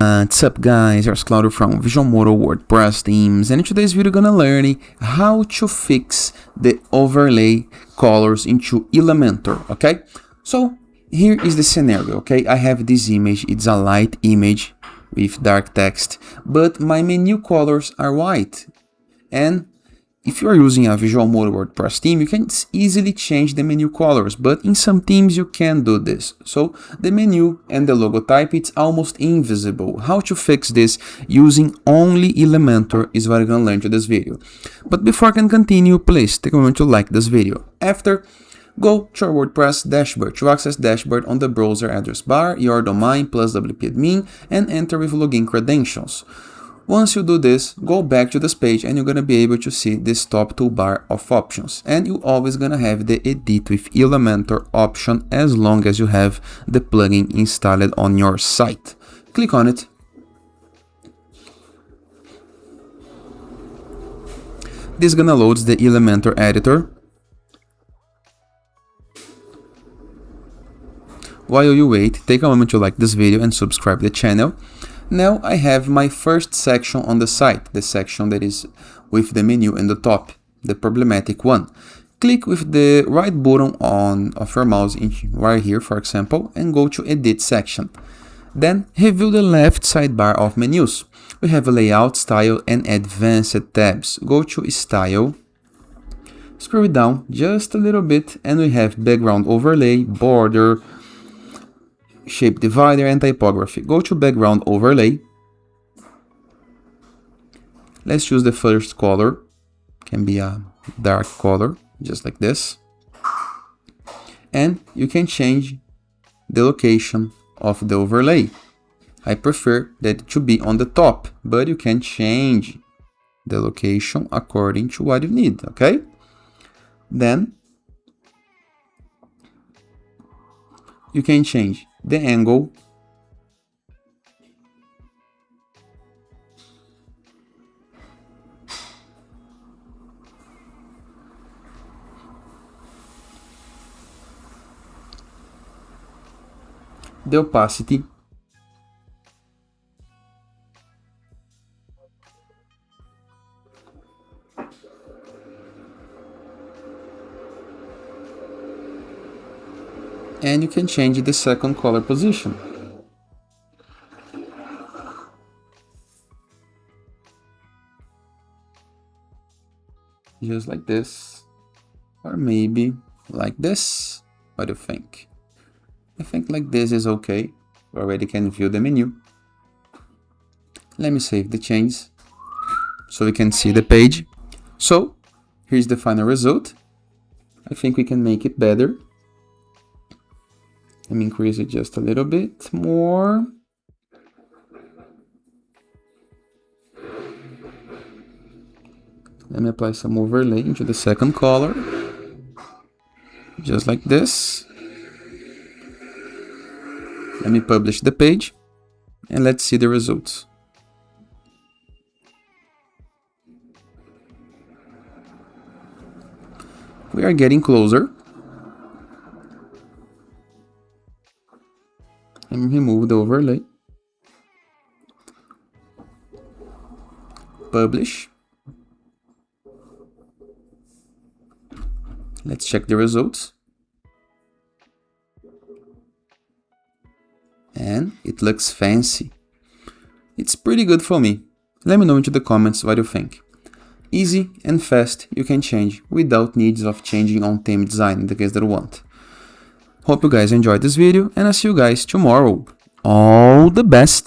What's up guys, here's Claudio from Elementor WordPress themes, and in today's video we're gonna learn how to fix the overlay colors into Elementor, okay? So here is the scenario, okay? I have this image, it's a light image with dark text, but my menu colors are white. And if you are using a Visual Mode WordPress theme, you can easily change the menu colors, but in some themes you can do this. So the menu and the logo type, it's almost invisible. How to fix this using only Elementor is what I'm going to learn to this video. But before I can continue, please take a moment to like this video. After, go to our WordPress dashboard. To access dashboard on the browser address bar, your domain plus wp-admin, and enter with login credentials. Once you do this, go back to this page and you're going to be able to see this top toolbar of options. And you're always going to have the Edit with Elementor option as long as you have the plugin installed on your site. Click on it. This is going to load the Elementor editor. While you wait, take a moment to like this video and subscribe to the channel. Now I have my first section on the site, the section that is with the menu in the top, the problematic one. Click with the right button of your mouse right here, for example, and go to Edit section. Then review the left sidebar of menus. We have Layout, Style, and Advanced tabs. Go to Style, scroll down just a little bit, and we have Background Overlay, Border, Shape Divider, and Typography. Go to Background Overlay. Let's choose the first color. Can be a dark color, just like this. And you can change the location of the overlay. I prefer that it should be on the top, but you can change the location according to what you need, okay? Then you can change the angle, the opacity, and you can change the second color position. Just like this, or maybe like this. What do you think? I think like this is okay. We already can view the menu. Let me save the changes so we can see the page. So here's the final result. I think we can make it better. Let me increase it just a little bit more. Let me apply some overlay into the second color. Just like this. Let me publish the page and let's see the results. We are getting closer. And remove the overlay. Publish. Let's check the results. And it looks fancy. It's pretty good for me. Let me know into the comments what you think. Easy and fast, you can change without needs of changing on theme design in the case that you want. Hope you guys enjoyed this video, and I'll see you guys tomorrow. All the best!